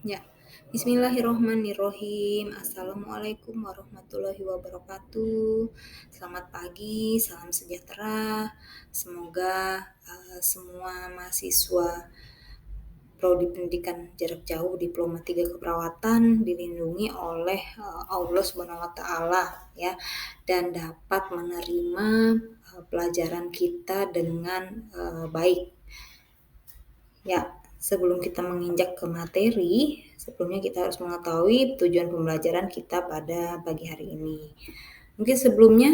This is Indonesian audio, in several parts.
Ya, bismillahirrohmanirrohim. Assalamualaikum warahmatullahi wabarakatuh. Selamat pagi, salam sejahtera. Semoga semua mahasiswa Prodi Pendidikan Jarak Jauh Diploma 3 Keperawatan dilindungi oleh Allah Subhanahu wa taala ya dan dapat menerima pelajaran kita dengan baik. Ya, sebelum kita menginjak ke materi, sebelumnya kita harus mengetahui tujuan pembelajaran kita pada pagi hari ini. Mungkin sebelumnya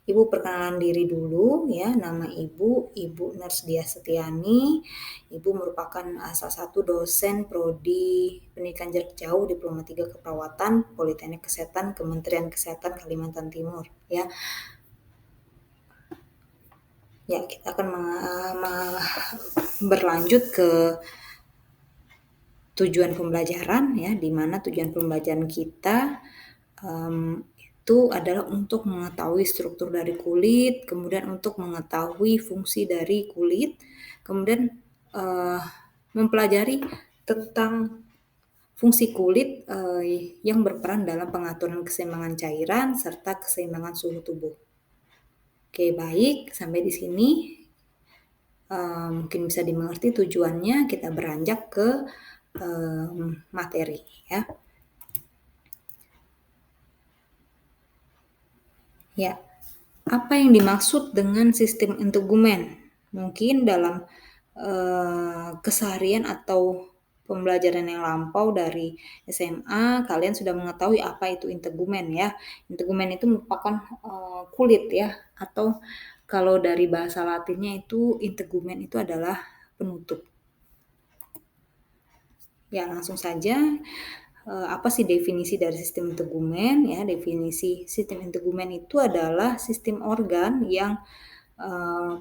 Ibu perkenalan diri dulu ya, nama Ibu Narsdia Setiani. Ibu merupakan salah satu dosen Prodi Pendidikan Jarak Jauh Diploma 3 Keperawatan Politeknik Kesehatan Kementerian Kesehatan Kalimantan Timur ya. Ya, kita akan berlanjut ke tujuan pembelajaran ya, di mana tujuan pembelajaran kita itu adalah untuk mengetahui struktur dari kulit, kemudian untuk mengetahui fungsi dari kulit, kemudian mempelajari tentang fungsi kulit yang berperan dalam pengaturan keseimbangan cairan serta keseimbangan suhu tubuh. Oke, baik, sampai di sini mungkin bisa dimengerti tujuannya. Kita beranjak ke materi ya. Ya, apa yang dimaksud dengan sistem integumen? Mungkin dalam keseharian atau pembelajaran yang lampau dari SMA, kalian sudah mengetahui apa itu integumen ya. Integumen itu merupakan kulit ya, atau kalau dari bahasa Latinnya itu integumen itu adalah penutup. Ya, langsung saja. Apa sih definisi dari sistem integumen? Ya, definisi sistem integumen itu adalah sistem organ yang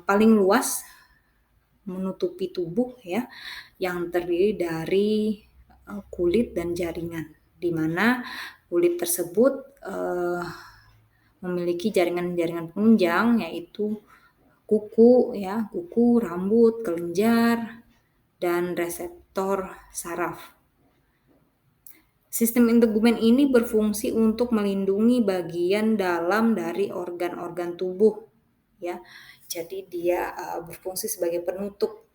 paling luas menutupi tubuh ya, yang terdiri dari kulit dan jaringan, di mana kulit tersebut memiliki jaringan-jaringan penunjang yaitu kuku ya, kuku, rambut, kelenjar, dan reseptor saraf. Sistem integumen ini berfungsi untuk melindungi bagian dalam dari organ-organ tubuh, ya. Jadi dia berfungsi sebagai penutup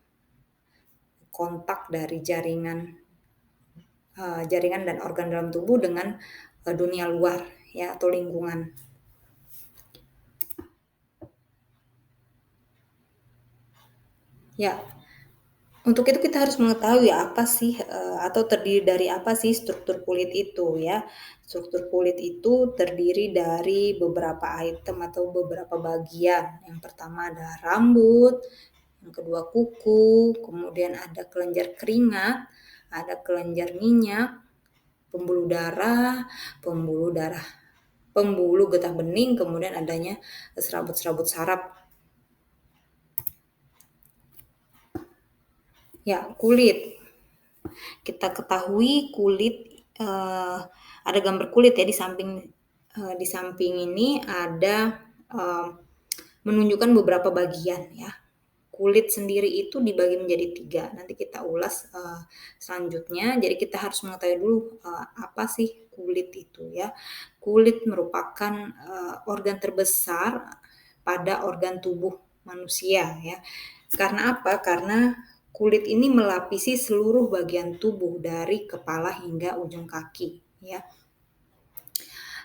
kontak dari jaringan dan organ dalam tubuh dengan dunia luar, ya, atau lingkungan. Ya, untuk itu kita harus mengetahui apa sih atau terdiri dari apa sih struktur kulit itu ya. Struktur kulit itu terdiri dari beberapa item atau beberapa bagian. Yang pertama ada rambut, yang kedua kuku, kemudian ada kelenjar keringat, ada kelenjar minyak, pembuluh darah, pembuluh getah bening, kemudian adanya serabut-serabut saraf. Ya, kulit. Kita ketahui kulit ada gambar kulit ya di samping ini ada menunjukkan beberapa bagian ya. Kulit sendiri itu dibagi menjadi 3. Nanti kita ulas selanjutnya. Jadi kita harus mengetahui dulu apa sih kulit itu ya. Kulit merupakan organ terbesar pada organ tubuh manusia ya. Karena apa? Karena kulit ini melapisi seluruh bagian tubuh dari kepala hingga ujung kaki ya.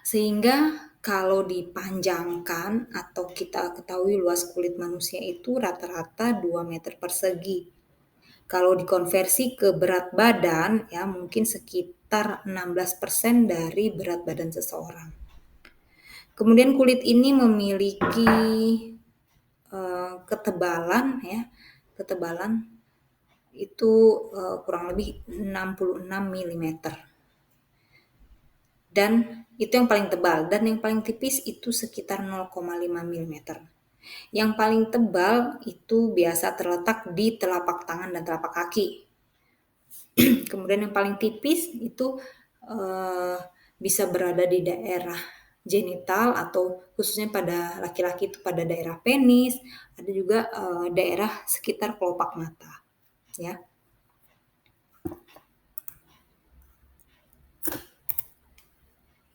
Sehingga kalau dipanjangkan atau kita ketahui luas kulit manusia itu rata-rata 2 meter persegi. Kalau dikonversi ke berat badan ya mungkin sekitar 16% dari berat badan seseorang. Kemudian kulit ini memiliki ketebalan itu kurang lebih 66 mm. Dan itu yang paling tebal, dan yang paling tipis itu sekitar 0,5 mm. Yang paling tebal itu biasa terletak di telapak tangan dan telapak kaki. Kemudian yang paling tipis itu bisa berada di daerah genital atau khususnya pada laki-laki itu pada daerah penis, ada juga daerah sekitar kelopak mata, ya.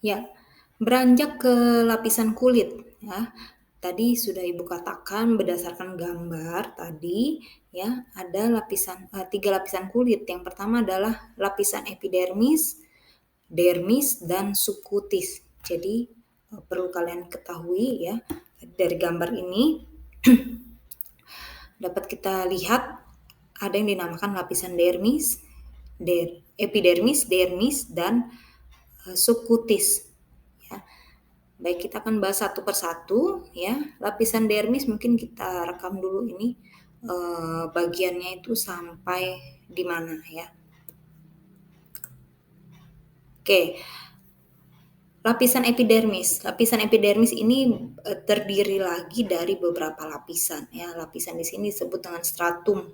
Ya, beranjak ke lapisan kulit ya. Tadi sudah Ibu katakan berdasarkan gambar tadi ya, ada 3 lapisan kulit. Yang pertama adalah lapisan epidermis, dermis, dan subkutis. Jadi perlu kalian ketahui ya, dari gambar ini dapat kita lihat ada yang dinamakan lapisan epidermis, dermis, dan subkutis. Ya. Baik, kita akan bahas satu persatu ya. Lapisan dermis mungkin kita rekam dulu ini bagiannya itu sampai di mana ya. Oke. Lapisan epidermis. Lapisan epidermis ini terdiri lagi dari beberapa lapisan ya. Lapisan di sini disebut dengan stratum.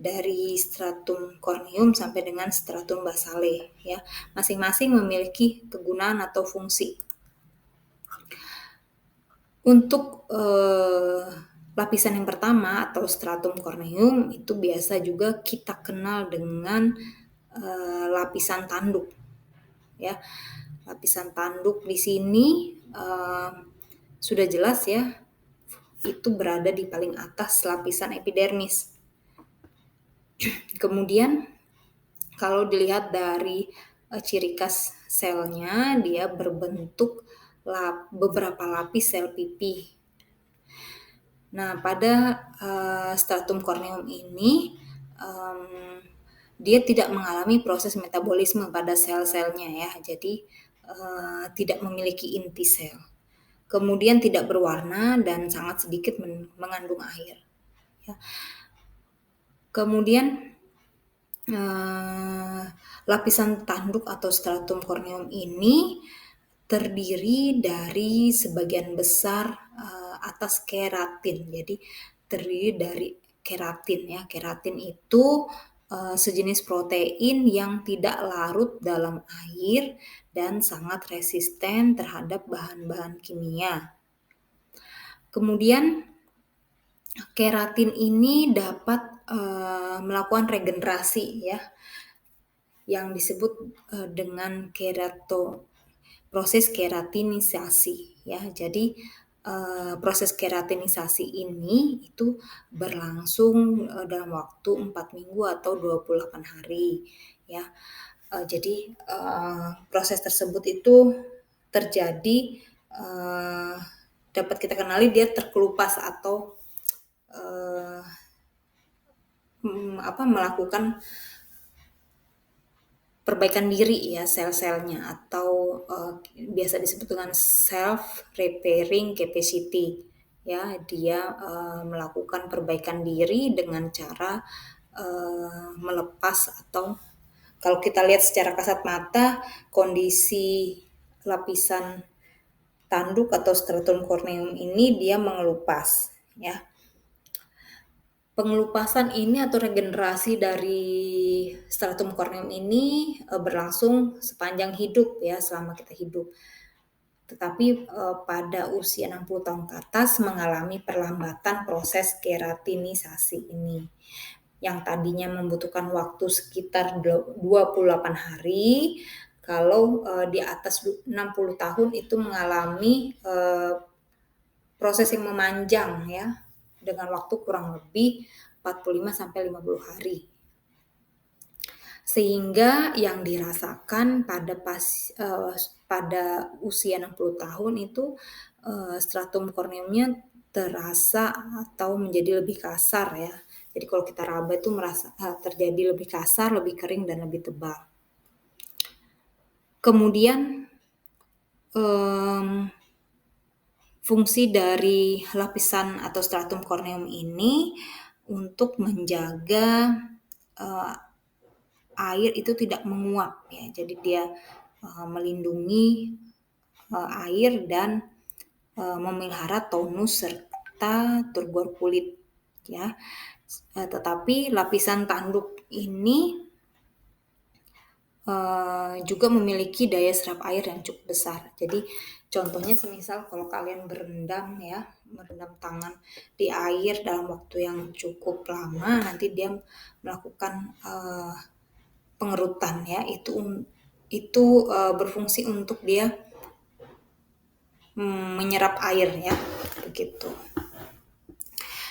Dari stratum corneum sampai dengan stratum basale ya. Masing-masing memiliki kegunaan atau fungsi. Untuk lapisan yang pertama atau stratum corneum itu biasa juga kita kenal dengan lapisan tanduk ya. Lapisan tanduk di sini sudah jelas ya, itu berada di paling atas lapisan epidermis. Kemudian kalau dilihat dari ciri khas selnya, dia berbentuk beberapa lapis sel pipih. Nah, pada stratum corneum ini dia tidak mengalami proses metabolisme pada sel-selnya ya, jadi tidak memiliki inti sel. Kemudian tidak berwarna dan sangat sedikit mengandung air. Ya. Kemudian lapisan tanduk atau stratum corneum ini terdiri dari sebagian besar atas keratin. Jadi terdiri dari keratin ya. Keratin itu sejenis protein yang tidak larut dalam air dan sangat resisten terhadap bahan-bahan kimia. Kemudian keratin ini dapat melakukan regenerasi ya, yang disebut dengan proses keratinisasi ya. Jadi proses keratinisasi ini itu berlangsung dalam waktu 4 minggu atau 28 hari ya. Jadi proses tersebut itu terjadi dapat kita kenali dia terkelupas atau melakukan perbaikan diri ya sel-selnya atau biasa disebut dengan self repairing capacity ya. Dia melakukan perbaikan diri dengan cara melepas, atau kalau kita lihat secara kasat mata kondisi lapisan tanduk atau stratum corneum ini dia mengelupas ya. Pengelupasan ini atau regenerasi dari stratum corneum ini berlangsung sepanjang hidup ya, selama kita hidup. Tetapi pada usia 60 tahun ke atas mengalami perlambatan proses keratinisasi ini. Yang tadinya membutuhkan waktu sekitar 28 hari, kalau di atas 60 tahun itu mengalami proses yang memanjang ya, dengan waktu kurang lebih 45 sampai 50 hari. Sehingga yang dirasakan pada usia 60 tahun itu stratum corneumnya terasa atau menjadi lebih kasar ya. Jadi kalau kita raba itu merasa terjadi lebih kasar, lebih kering, dan lebih tebal. Kemudian fungsi dari lapisan atau stratum corneum ini untuk menjaga air itu tidak menguap ya. Jadi dia melindungi air dan memelihara tonus serta turgor kulit ya. Tetapi lapisan tanduk ini juga memiliki daya serap air yang cukup besar. Jadi contohnya semisal kalau kalian merendam tangan di air dalam waktu yang cukup lama, nanti dia melakukan pengerutan ya, itu itu berfungsi untuk dia menyerap air ya, begitu.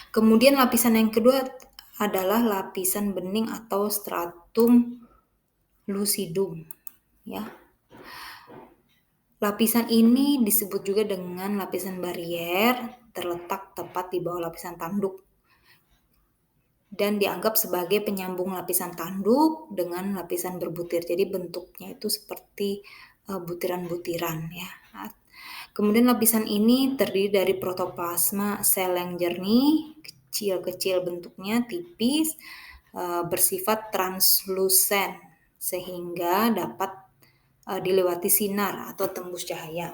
Kemudian lapisan yang kedua adalah lapisan bening atau stratum lucidum ya. Lapisan ini disebut juga dengan lapisan barier, terletak tepat di bawah lapisan tanduk dan dianggap sebagai penyambung lapisan tanduk dengan lapisan berbutir. Jadi bentuknya itu seperti butiran-butiran ya. Kemudian lapisan ini terdiri dari protoplasma sel yang jernih, kecil-kecil bentuknya, tipis, bersifat translusen sehingga dapat dilewati sinar atau tembus cahaya.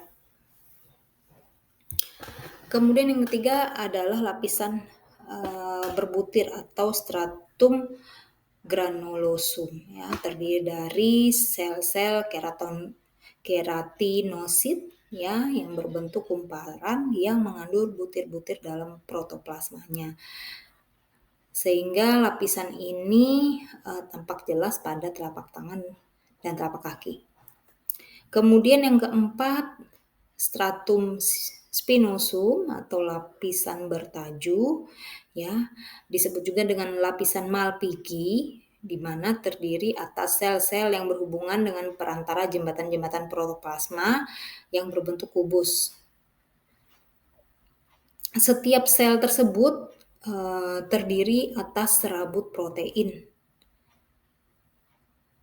Kemudian yang ketiga adalah lapisan berbutir atau stratum granulosum ya, terdiri dari sel-sel keratinosit ya yang berbentuk kumparan yang mengandung butir-butir dalam protoplasmanya. Sehingga lapisan ini tampak jelas pada telapak tangan dan telapak kaki. Kemudian yang keempat, stratum spinosum atau lapisan bertaju ya, disebut juga dengan lapisan Malpighi, di mana terdiri atas sel-sel yang berhubungan dengan perantara jembatan-jembatan protoplasma yang berbentuk kubus. Setiap sel tersebut terdiri atas serabut protein.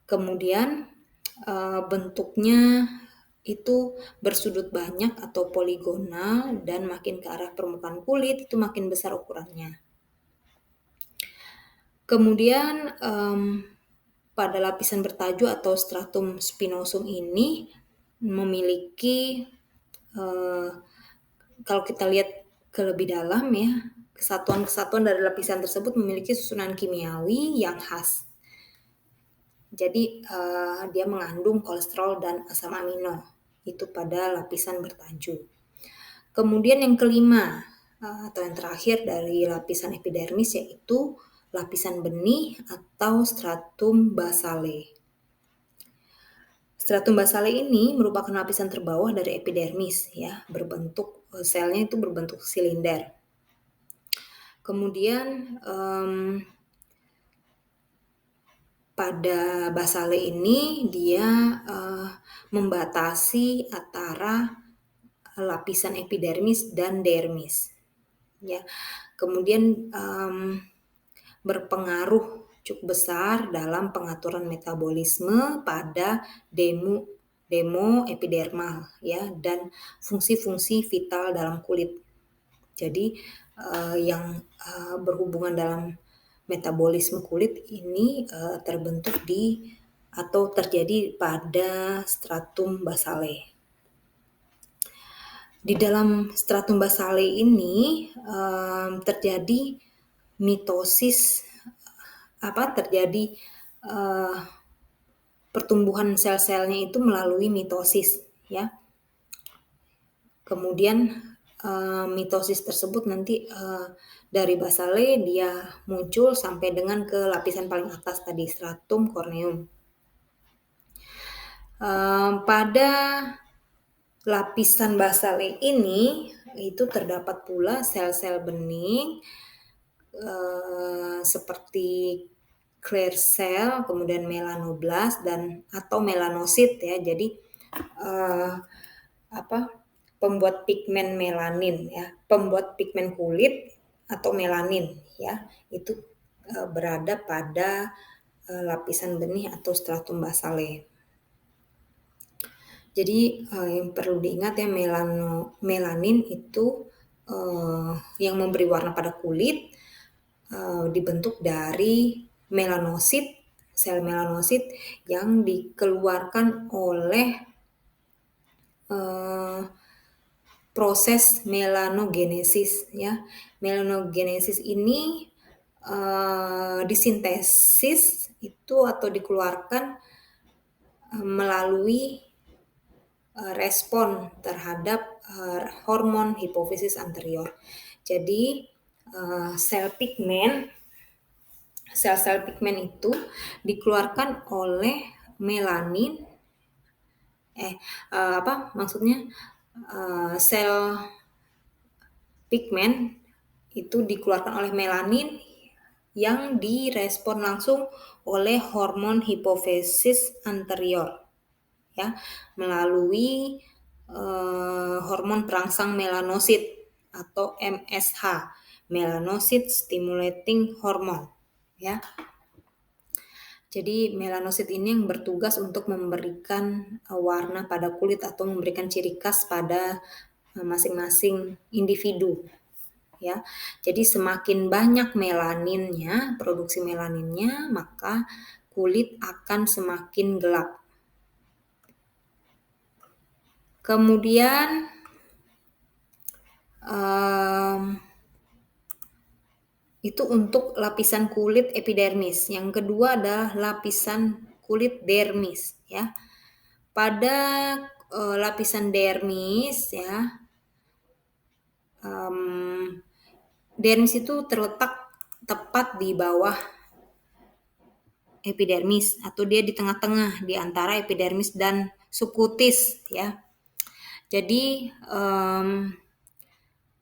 Kemudian bentuknya itu bersudut banyak atau poligonal dan makin ke arah permukaan kulit itu makin besar ukurannya. Kemudian pada lapisan bertaju atau stratum spinosum ini memiliki kalau kita lihat ke lebih dalam ya, kesatuan-kesatuan dari lapisan tersebut memiliki susunan kimiawi yang khas. Jadi dia mengandung kolesterol dan asam amino. Itu pada lapisan bertaju. Kemudian yang kelima atau yang terakhir dari lapisan epidermis yaitu lapisan benih atau stratum basale. Stratum basale ini merupakan lapisan terbawah dari epidermis ya, berbentuk selnya itu berbentuk silinder. Kemudian pada basale ini dia membatasi antara lapisan epidermis dan dermis ya. Kemudian berpengaruh cukup besar dalam pengaturan metabolisme pada demo epidermal ya dan fungsi-fungsi vital dalam kulit. Jadi yang berhubungan dalam metabolisme kulit ini terbentuk atau terjadi pada stratum basale. Di dalam stratum basale ini terjadi mitosis terjadi pertumbuhan sel-selnya itu melalui mitosis ya. Kemudian mitosis tersebut nanti dari basale dia muncul sampai dengan ke lapisan paling atas tadi stratum corneum. Pada lapisan basale ini itu terdapat pula sel-sel bening seperti clear cell, kemudian melanoblast dan atau melanosit ya. Jadi pembuat pigmen melanin ya, pembuat pigmen kulit atau melanin ya, itu berada pada lapisan benih atau stratum basale. Jadi yang perlu diingat ya, melanin itu yang memberi warna pada kulit dibentuk dari melanosit, sel melanosit yang dikeluarkan oleh proses melanogenesis ya. Melanogenesis ini disintesis itu atau dikeluarkan melalui respon terhadap hormon hipofisis anterior. Jadi sel-sel pigmen itu dikeluarkan oleh melanin maksudnya, sel pigmen itu dikeluarkan oleh melanin yang direspon langsung oleh hormon hipofisis anterior, ya, melalui hormon perangsang melanosit atau MSH, melanocyte stimulating hormone, ya. Jadi melanosit ini yang bertugas untuk memberikan warna pada kulit atau memberikan ciri khas pada masing-masing individu, ya. Jadi semakin banyak melaninnya, produksi melaninnya, maka kulit akan semakin gelap. Kemudian itu untuk lapisan kulit epidermis. Yang kedua adalah lapisan kulit dermis, ya. Pada lapisan dermis, ya, dermis itu terletak tepat di bawah epidermis atau dia di tengah-tengah di antara epidermis dan subkutis, ya. Jadi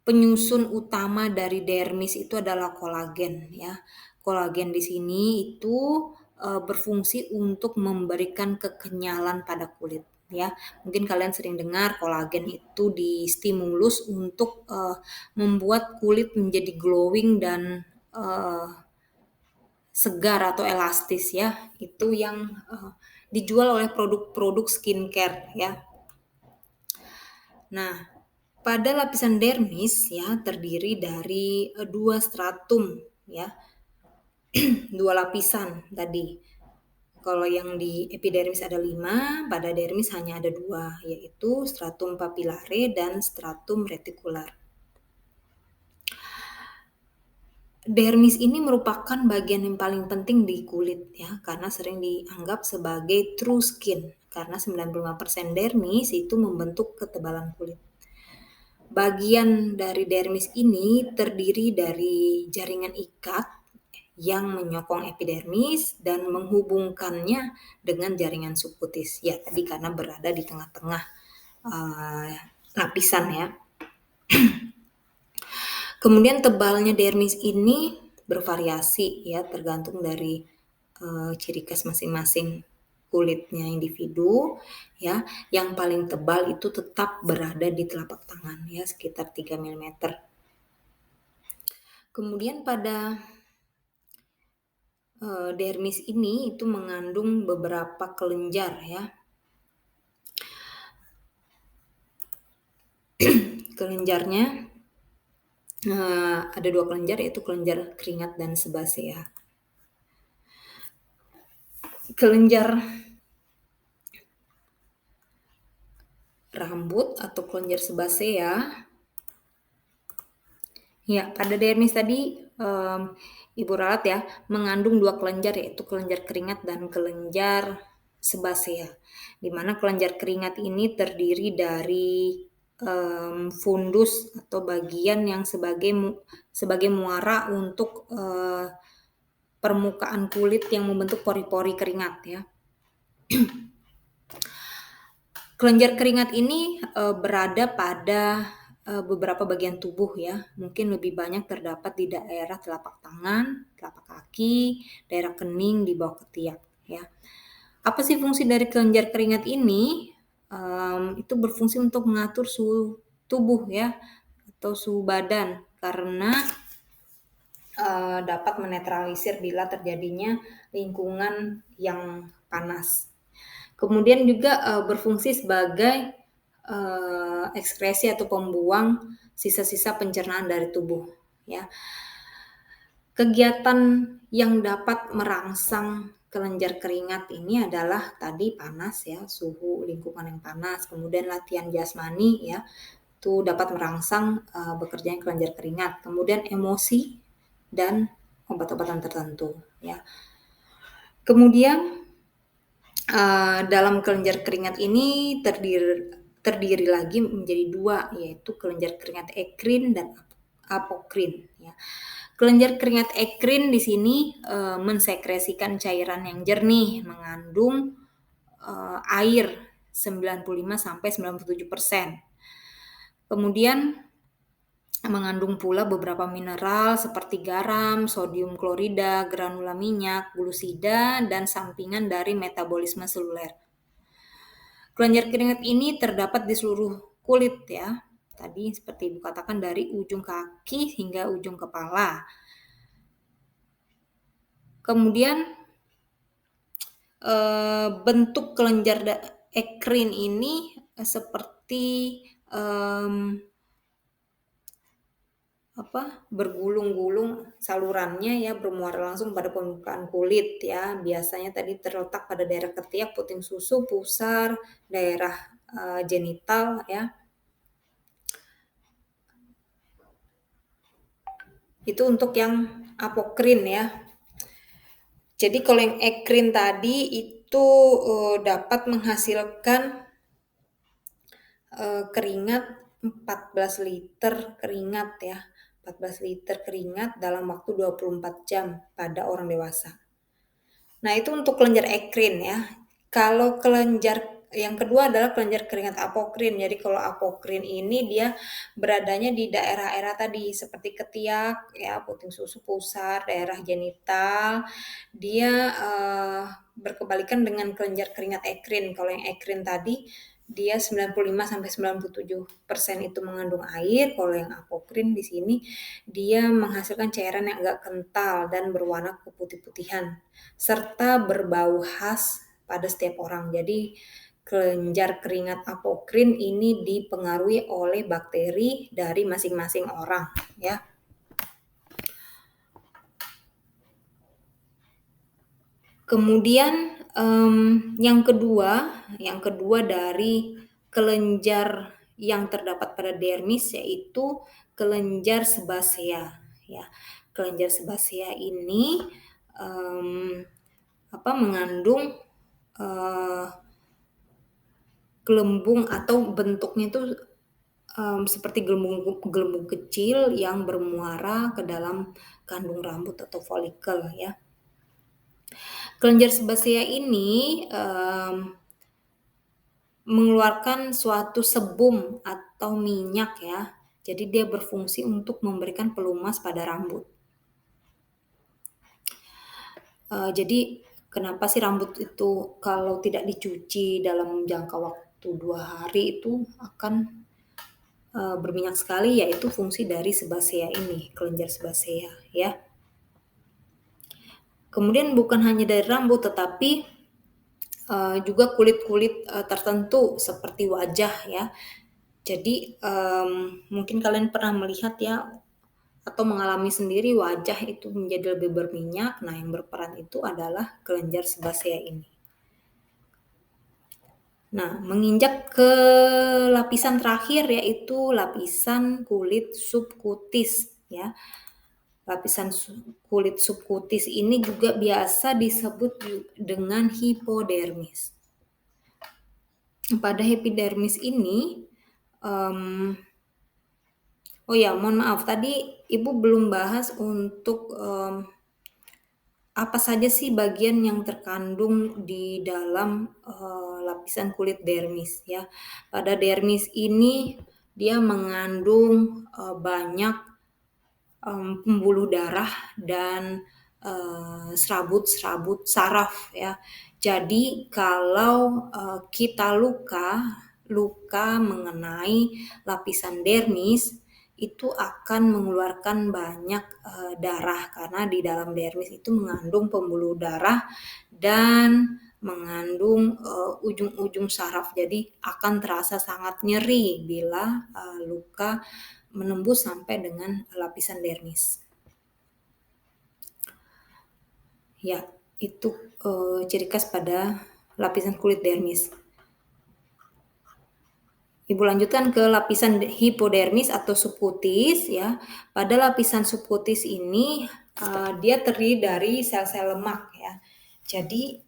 penyusun utama dari dermis itu adalah kolagen, ya. Kolagen di sini itu berfungsi untuk memberikan kekenyalan pada kulit, ya. Mungkin kalian sering dengar kolagen itu distimulus untuk membuat kulit menjadi glowing dan segar atau elastis, ya. Itu yang dijual oleh produk-produk skincare, ya. Nah, pada lapisan dermis, ya, terdiri dari 2 stratum, ya. 2 lapisan tadi. Kalau yang di epidermis ada 5, pada dermis hanya ada 2, yaitu stratum papillare dan stratum reticular. Dermis ini merupakan bagian yang paling penting di kulit, ya, karena sering dianggap sebagai true skin, karena 95% dermis itu membentuk ketebalan kulit. Bagian dari dermis ini terdiri dari jaringan ikat yang menyokong epidermis dan menghubungkannya dengan jaringan subkutis. Ya, tadi karena berada di tengah-tengah lapisan, ya. Kemudian tebalnya dermis ini bervariasi, ya, tergantung dari ciri khas masing-masing kulitnya individu, ya. Yang paling tebal itu tetap berada di telapak tangan, ya, sekitar 3 mm. Kemudian pada dermis ini itu mengandung beberapa kelenjar, ya. Kelenjarnya ada 2 kelenjar, yaitu kelenjar keringat dan sebasea. Kelenjar rambut atau kelenjar sebasea, ya, pada dermis tadi Ibu ralat, ya, mengandung 2 kelenjar, yaitu kelenjar keringat dan kelenjar sebasea. Di mana kelenjar keringat ini terdiri dari fundus atau bagian yang sebagai muara untuk permukaan kulit yang membentuk pori-pori keringat, ya. Kelenjar keringat ini berada pada beberapa bagian tubuh, ya. Mungkin lebih banyak terdapat di daerah telapak tangan, telapak kaki, daerah kening, di bawah ketiak, ya. Apa sih fungsi dari kelenjar keringat ini? Itu berfungsi untuk mengatur suhu tubuh, ya, atau suhu badan, karena dapat menetralisir bila terjadinya lingkungan yang panas. Kemudian juga berfungsi sebagai ekskresi atau pembuang sisa-sisa pencernaan dari tubuh, ya. Kegiatan yang dapat merangsang kelenjar keringat ini adalah tadi panas, ya, suhu lingkungan yang panas, kemudian latihan jasmani, ya, itu dapat merangsang bekerjanya kelenjar keringat, kemudian emosi dan obat-obatan tertentu, ya. Kemudian dalam kelenjar keringat ini terdiri lagi menjadi 2, yaitu kelenjar keringat ekrin dan apokrin, ya. Kelenjar keringat ekrin di sini mensekresikan cairan yang jernih, mengandung air 95-97%. Kemudian mengandung pula beberapa mineral seperti garam, sodium klorida, granula minyak, glusida, dan sampingan dari metabolisme seluler. Kelenjar keringat ini terdapat di seluruh kulit ya. Tadi seperti Ibu katakan dari ujung kaki hingga ujung kepala. Kemudian bentuk kelenjar ekrin ini seperti bergulung-gulung salurannya ya, bermuara langsung pada permukaan kulit ya. Biasanya tadi terletak pada daerah ketiak, puting susu, pusar, daerah genital ya. Itu untuk yang apokrin ya. Jadi kalau yang ekrin tadi itu dapat menghasilkan keringat 14 liter keringat ya. 14 liter keringat dalam waktu 24 jam pada orang dewasa. Nah, itu untuk kelenjar ekrin ya. Kalau kelenjar yang kedua adalah kelenjar keringat apokrin. Jadi kalau apokrin ini dia beradanya di daerah-daerah tadi seperti ketiak ya, puting susu, pusar, daerah genital. Dia berkebalikan dengan kelenjar keringat ekrin. Kalau yang ekrin tadi dia 95-97% itu mengandung air. Kalau yang apokrin di sini dia menghasilkan cairan yang agak kental dan berwarna keputih-putihan serta berbau khas pada setiap orang. Jadi kelenjar keringat apokrin ini dipengaruhi oleh bakteri dari masing-masing orang ya. Kemudian yang kedua dari kelenjar yang terdapat pada dermis yaitu kelenjar sebasea ya. Kelenjar sebasea ini mengandung gelembung atau bentuknya itu seperti gelembung kecil yang bermuara ke dalam kandung rambut atau folikel ya. Kelenjar sebasea ini mengeluarkan suatu sebum atau minyak ya. Jadi dia berfungsi untuk memberikan pelumas pada rambut. Jadi kenapa sih rambut itu kalau tidak dicuci dalam jangka waktu 2 hari itu akan berminyak sekali, yaitu fungsi dari sebasea ini, kelenjar sebasea ya. Kemudian bukan hanya dari rambut tetapi juga kulit-kulit tertentu seperti wajah ya. Jadi mungkin kalian pernah melihat ya atau mengalami sendiri wajah itu menjadi lebih berminyak. Nah, yang berperan itu adalah kelenjar sebasea ini. Nah, menginjak ke lapisan terakhir yaitu lapisan kulit subkutis ya. Lapisan kulit subkutis ini juga biasa disebut dengan hipodermis. Pada epidermis ini, mohon maaf tadi Ibu belum bahas untuk apa saja sih bagian yang terkandung di dalam lapisan kulit dermis ya. Pada dermis ini dia mengandung banyak pembuluh darah dan serabut-serabut saraf ya. Jadi kalau kita luka mengenai lapisan dermis itu akan mengeluarkan banyak darah karena di dalam dermis itu mengandung pembuluh darah dan mengandung ujung-ujung saraf. Jadi akan terasa sangat nyeri bila luka menembus sampai dengan lapisan dermis. Ya, itu ciri khas pada lapisan kulit dermis. Ibu lanjutkan ke lapisan hipodermis atau subkutis ya. Pada lapisan subkutis ini dia terdiri dari sel-sel lemak ya. Jadi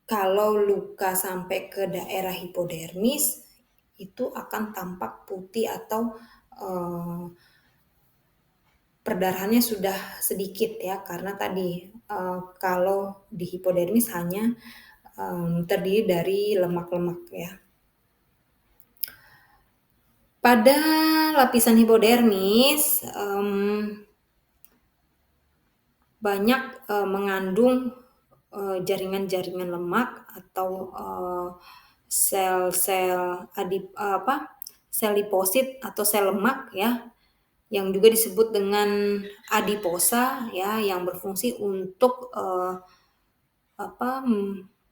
kalau luka sampai ke daerah hipodermis itu akan tampak putih atau perdarahannya sudah sedikit ya, karena tadi kalau di hipodermis hanya terdiri dari lemak-lemak ya. Pada lapisan hipodermis banyak mengandung jaringan-jaringan lemak atau sel-sel sel liposit atau sel lemak ya, yang juga disebut dengan adiposa ya, yang berfungsi untuk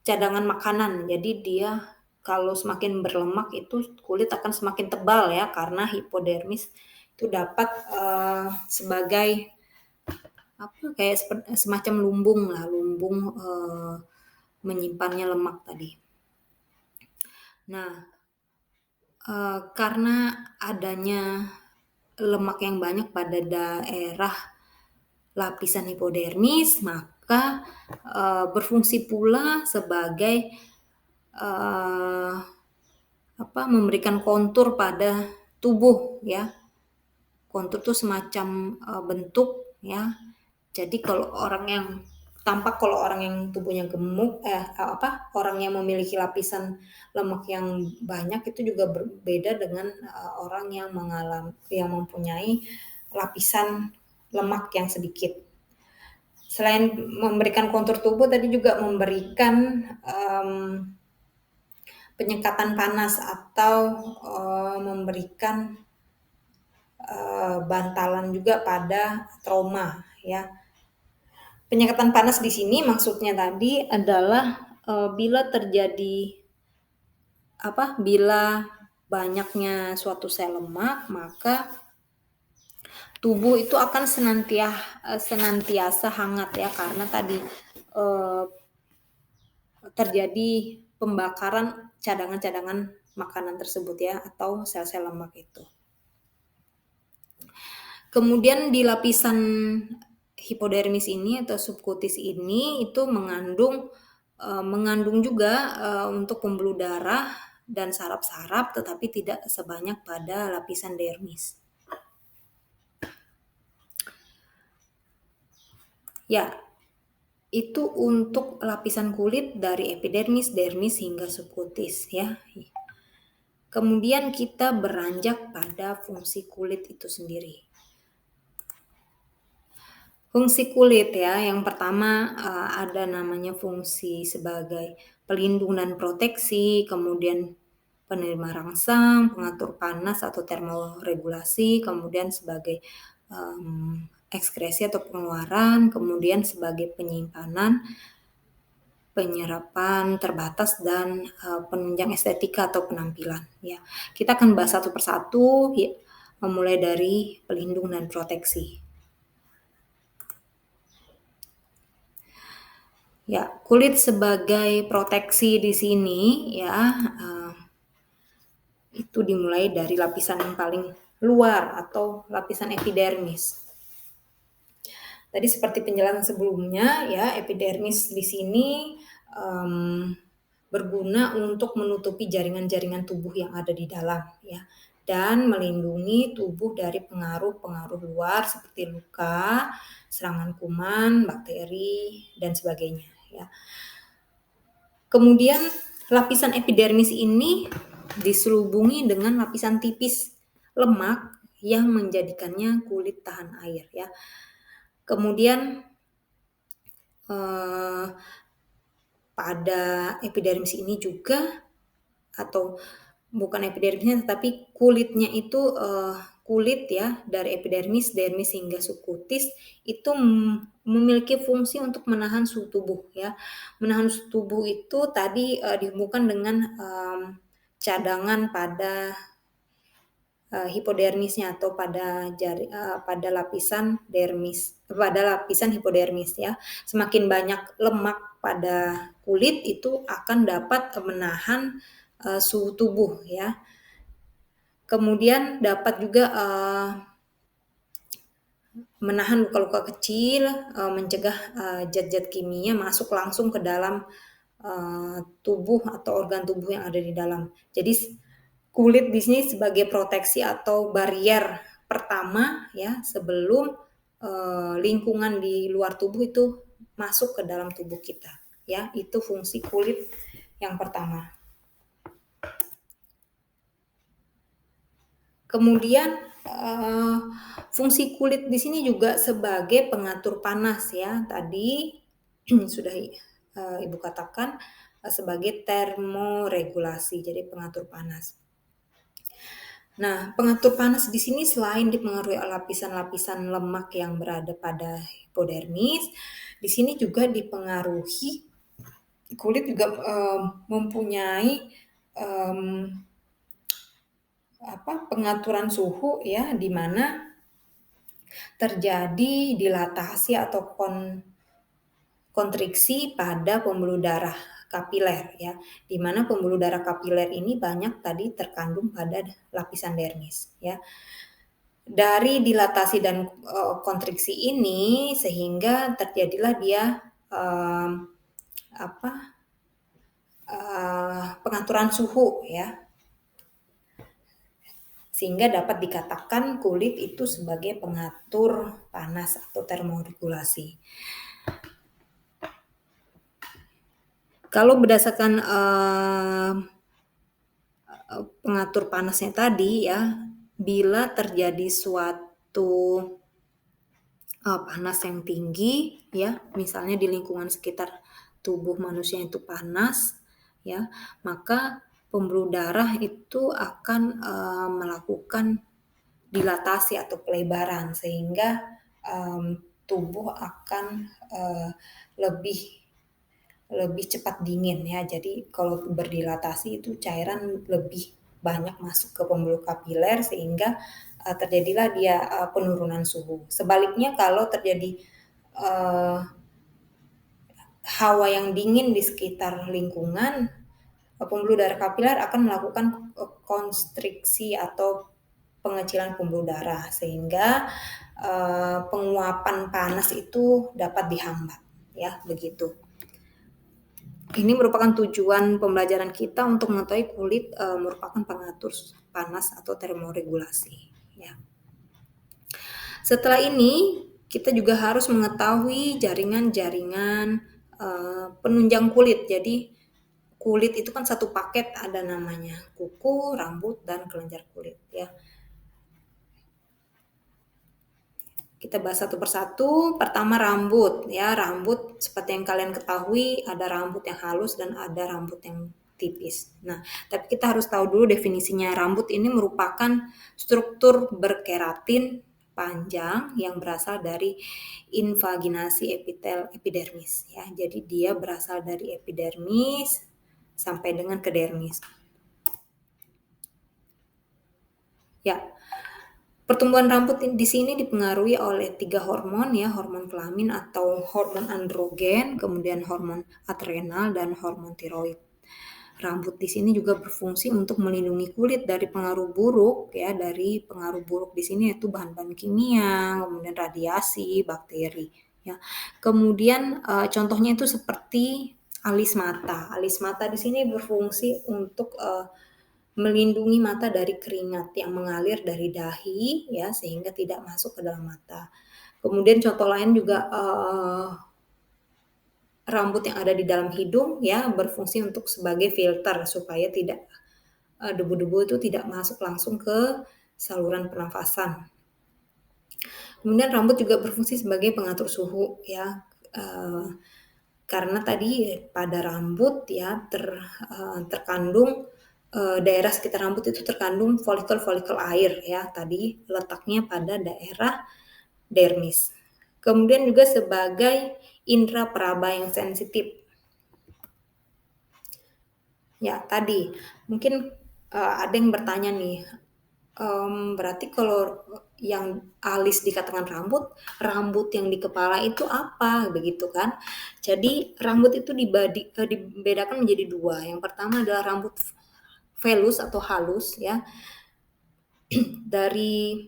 cadangan makanan. Jadi dia kalau semakin berlemak itu kulit akan semakin tebal ya, karena hipodermis itu dapat sebagai kayak semacam lumbung menyimpannya lemak tadi. Nah, karena adanya lemak yang banyak pada daerah lapisan hipodermis, maka berfungsi pula sebagai memberikan kontur pada tubuh ya. Kontur itu semacam bentuk ya. Jadi kalau orang yang tubuhnya gemuk, orang yang memiliki lapisan lemak yang banyak itu juga berbeda dengan orang yang mempunyai lapisan lemak yang sedikit. Selain memberikan kontur tubuh, tadi juga memberikan penyekatan panas atau memberikan bantalan juga pada trauma ya. Penyekatan panas di sini maksudnya tadi adalah bila banyaknya suatu sel lemak, maka tubuh itu akan senantiasa hangat ya, karena tadi terjadi pembakaran cadangan-cadangan makanan tersebut ya, atau sel-sel lemak itu. Kemudian di lapisan hipodermis ini atau subkutis ini itu mengandung juga untuk pembuluh darah dan saraf-saraf, tetapi tidak sebanyak pada lapisan dermis. Ya, itu untuk lapisan kulit dari epidermis, dermis hingga subkutis ya. Kemudian kita beranjak pada fungsi kulit itu sendiri. Fungsi kulit ya, yang pertama ada namanya fungsi sebagai pelindung dan proteksi, kemudian penerima rangsang, pengatur panas atau termoregulasi, kemudian sebagai ekskresi atau pengeluaran, kemudian sebagai penyimpanan, penyerapan terbatas, dan penunjang estetika atau penampilan ya. Kita akan bahas satu persatu ya, memulai dari pelindung dan proteksi. Ya, kulit sebagai proteksi di sini ya, itu dimulai dari lapisan yang paling luar atau lapisan epidermis. Tadi seperti penjelasan sebelumnya ya, epidermis di sini berguna untuk menutupi jaringan-jaringan tubuh yang ada di dalam ya, dan melindungi tubuh dari pengaruh-pengaruh luar seperti luka, serangan kuman, bakteri, dan sebagainya ya. Kemudian lapisan epidermis ini diselubungi dengan lapisan tipis lemak yang menjadikannya kulit tahan air ya. Kemudian pada epidermis ini juga, atau bukan epidermisnya tetapi kulitnya itu kulit ya, dari epidermis, dermis hingga subkutis itu memiliki fungsi untuk menahan suhu tubuh ya. Menahan suhu tubuh itu tadi dihubungkan dengan cadangan pada hipodermisnya atau pada lapisan dermis, pada lapisan hipodermis ya. Semakin banyak lemak pada kulit itu akan dapat menahan suhu tubuh ya. Kemudian dapat juga menahan luka-luka kecil, mencegah zat-zat kimia masuk langsung ke dalam tubuh atau organ tubuh yang ada di dalam. Jadi kulit di sini sebagai proteksi atau barrier pertama ya, sebelum lingkungan di luar tubuh itu masuk ke dalam tubuh kita. ya. Itu fungsi kulit yang pertama. Kemudian fungsi kulit di sini juga sebagai pengatur panas ya. Tadi sudah Ibu katakan sebagai termoregulasi, jadi pengatur panas. Nah, pengatur panas di sini selain dipengaruhi oleh lapisan-lapisan lemak yang berada pada hipodermis, di sini juga dipengaruhi kulit juga mempunyai pengaturan suhu ya, di mana terjadi dilatasi atau kontriksi pada pembuluh darah kapiler ya, di mana pembuluh darah kapiler ini banyak tadi terkandung pada lapisan dermis ya. Dari dilatasi dan kontriksi ini sehingga terjadilah dia pengaturan suhu ya, sehingga dapat dikatakan kulit itu sebagai pengatur panas atau termoregulasi. Kalau berdasarkan pengatur panasnya tadi ya, bila terjadi suatu panas yang tinggi ya, misalnya di lingkungan sekitar tubuh manusia itu panas ya, maka pembuluh darah itu akan melakukan dilatasi atau pelebaran sehingga tubuh akan lebih cepat dingin ya. Jadi kalau berdilatasi itu cairan lebih banyak masuk ke pembuluh kapiler sehingga terjadilah dia penurunan suhu. Sebaliknya kalau terjadi hawa yang dingin di sekitar lingkungan, pembuluh darah kapiler akan melakukan konstriksi atau pengecilan pembuluh darah sehingga penguapan panas itu dapat dihambat ya, begitu. Ini merupakan tujuan pembelajaran kita untuk mengetahui kulit merupakan pengatur panas atau termoregulasi ya. Setelah ini kita juga harus mengetahui jaringan-jaringan penunjang kulit. Jadi kulit itu kan satu paket, ada namanya kuku, rambut, dan kelenjar kulit ya. Kita bahas satu persatu. Pertama rambut ya, rambut seperti yang kalian ketahui ada rambut yang halus dan ada rambut yang tipis. Nah, tapi kita harus tahu dulu definisinya. Rambut ini merupakan struktur berkeratin panjang yang berasal dari invaginasi epidermis ya. Jadi dia berasal dari epidermis sampai dengan ke dermis. Ya. Pertumbuhan rambut di sini dipengaruhi oleh 3 hormon ya, hormon kelamin atau hormon androgen, kemudian hormon adrenal dan hormon tiroid. Rambut di sini juga berfungsi untuk melindungi kulit dari pengaruh buruk ya, dari pengaruh buruk di sini yaitu bahan-bahan kimia, kemudian radiasi, bakteri ya. Kemudian contohnya itu seperti alis mata. Alis mata di sini berfungsi untuk melindungi mata dari keringat yang mengalir dari dahi ya, sehingga tidak masuk ke dalam mata. Kemudian contoh lain juga rambut yang ada di dalam hidung ya, berfungsi untuk sebagai filter supaya tidak debu-debu itu tidak masuk langsung ke saluran pernafasan. Kemudian rambut juga berfungsi sebagai pengatur suhu ya, karena tadi pada rambut ya terkandung daerah sekitar rambut itu terkandung folikel-folikel air ya, tadi letaknya pada daerah dermis. Kemudian juga sebagai indera peraba yang sensitif. Ya, tadi mungkin ada yang bertanya nih, berarti kalau yang alis dikatakan rambut, rambut yang di kepala itu apa? Begitu kan. Jadi rambut itu dibedakan menjadi 2. Yang pertama adalah rambut velus atau halus ya. Dari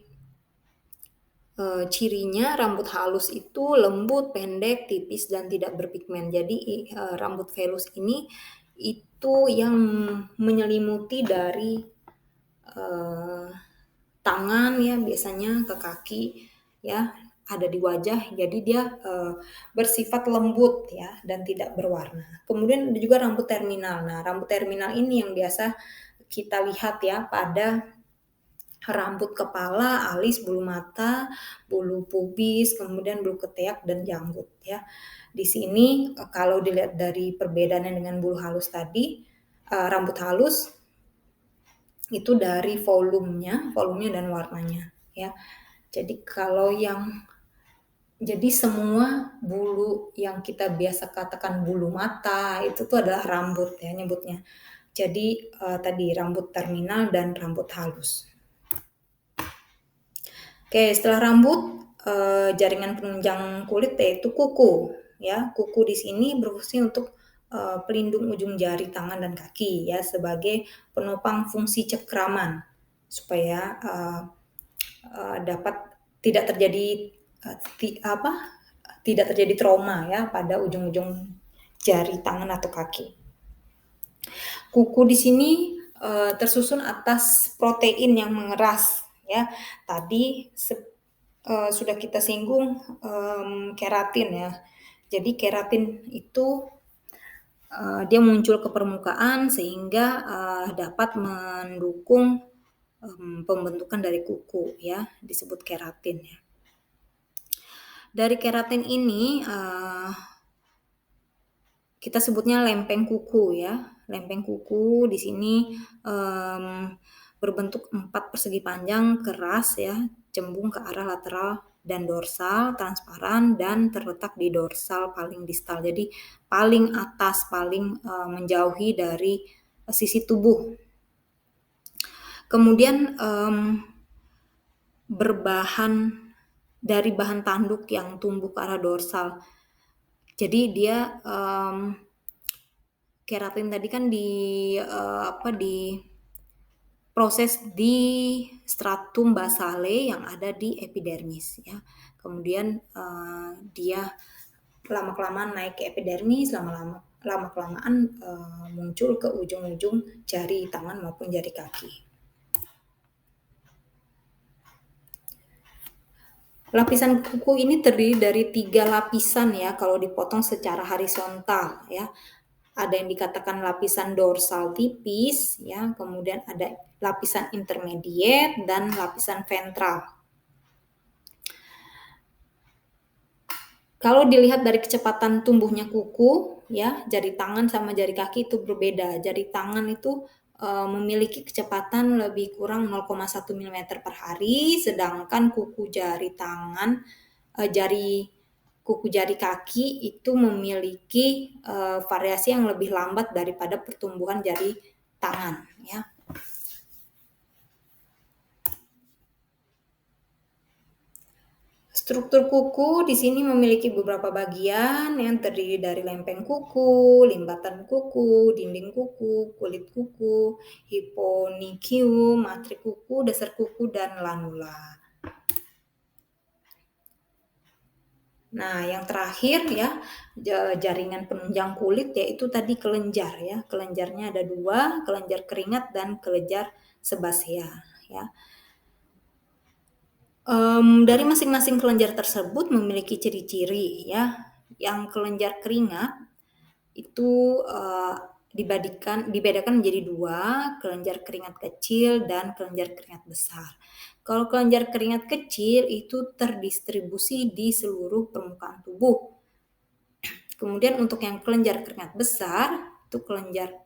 cirinya rambut halus itu lembut, pendek, tipis dan tidak berpigmen. Jadi rambut velus ini itu yang menyelimuti dari tangan ya biasanya ke kaki ya. ada di wajah, jadi dia bersifat lembut ya dan tidak berwarna. Kemudian ada juga rambut terminal. Nah, rambut terminal ini yang biasa kita lihat ya pada rambut kepala, alis, bulu mata, bulu pubis, kemudian bulu ketiak dan janggut ya. Di sini kalau dilihat dari perbedaannya dengan bulu halus tadi, rambut halus itu dari volumenya dan warnanya ya. Jadi semua bulu yang kita biasa katakan bulu mata itu tuh adalah rambut ya nyebutnya. Jadi tadi rambut terminal dan rambut halus. Oke, setelah rambut, jaringan penunjang kulit yaitu kuku ya. Kuku di sini berfungsi untuk pelindung ujung jari tangan dan kaki ya sebagai penopang fungsi cengkraman supaya dapat tidak terjadi tidak terjadi trauma ya pada ujung-ujung jari tangan atau kaki. Kuku di sini tersusun atas protein yang mengeras ya. Tadi sudah kita singgung keratin ya. Jadi keratin itu dia muncul ke permukaan sehingga dapat mendukung pembentukan dari kuku ya, disebut keratin ya. Dari keratin ini kita sebutnya lempeng kuku ya. Lempeng kuku di sini berbentuk 4 persegi panjang keras ya, cembung ke arah lateral dan dorsal, transparan dan terletak di dorsal paling distal. Jadi paling atas, paling menjauhi dari sisi tubuh. Kemudian berbahan dari bahan tanduk yang tumbuh ke arah dorsal. Jadi dia keratin tadi kan proses di stratum basale yang ada di epidermis ya. Kemudian dia lama-kelamaan naik ke epidermis, lama-kelamaan muncul ke ujung-ujung jari tangan maupun jari kaki. Lapisan kuku ini terdiri dari 3 lapisan ya kalau dipotong secara horizontal ya. Ada yang dikatakan lapisan dorsal tipis ya, kemudian ada lapisan intermediate dan lapisan ventral. Kalau dilihat dari kecepatan tumbuhnya kuku ya, jari tangan sama jari kaki itu berbeda. Jari tangan itu memiliki kecepatan lebih kurang 0,1 mm per hari, sedangkan kuku jari tangan kuku jari kaki itu memiliki variasi yang lebih lambat daripada pertumbuhan jari tangan ya. Struktur kuku di sini memiliki beberapa bagian yang terdiri dari lempeng kuku, limbatan kuku, dinding kuku, kulit kuku, hiponychium, matrik kuku, dasar kuku, dan lanula. Nah, yang terakhir ya, jaringan penunjang kulit yaitu tadi kelenjar ya. Kelenjarnya ada 2, kelenjar keringat dan kelenjar sebasea ya. Dari masing-masing kelenjar tersebut memiliki ciri-ciri ya. Yang kelenjar keringat itu dibedakan menjadi 2, kelenjar keringat kecil dan kelenjar keringat besar. Kalau kelenjar keringat kecil itu terdistribusi di seluruh permukaan tubuh. Kemudian untuk yang kelenjar keringat besar, itu kelenjar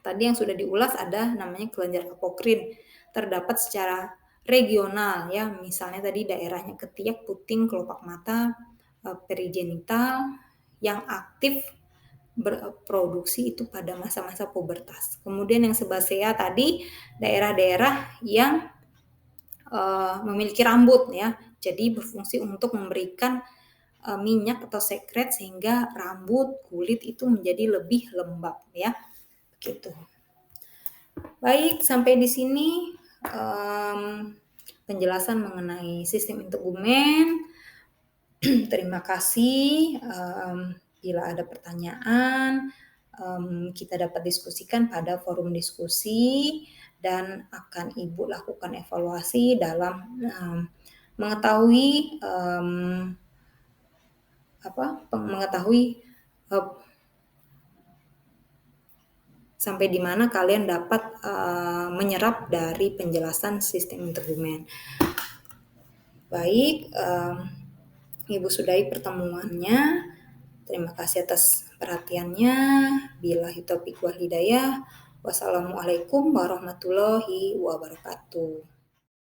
tadi yang sudah diulas ada namanya kelenjar apokrin. Terdapat secara regional ya, misalnya tadi daerahnya ketiak, puting, kelopak mata, perigenital yang aktif berproduksi itu pada masa-masa pubertas. Kemudian yang sebasea tadi daerah-daerah yang memiliki rambut ya, jadi berfungsi untuk memberikan minyak atau sekret sehingga rambut, kulit itu menjadi lebih lembab ya, begitu. Baik, sampai di sini penjelasan mengenai sistem integumen. Terima kasih. Bila ada pertanyaan, kita dapat diskusikan pada forum diskusi dan akan Ibu lakukan evaluasi dalam mengetahui, mmm, mengetahui, eee, sampai di mana kalian dapat, menyerap dari penjelasan sistem interbumen. Baik, Ibu sudahi pertemuannya. Terima kasih atas perhatiannya. Billahi taufiq wal hidayah. Wassalamualaikum warahmatullahi wabarakatuh.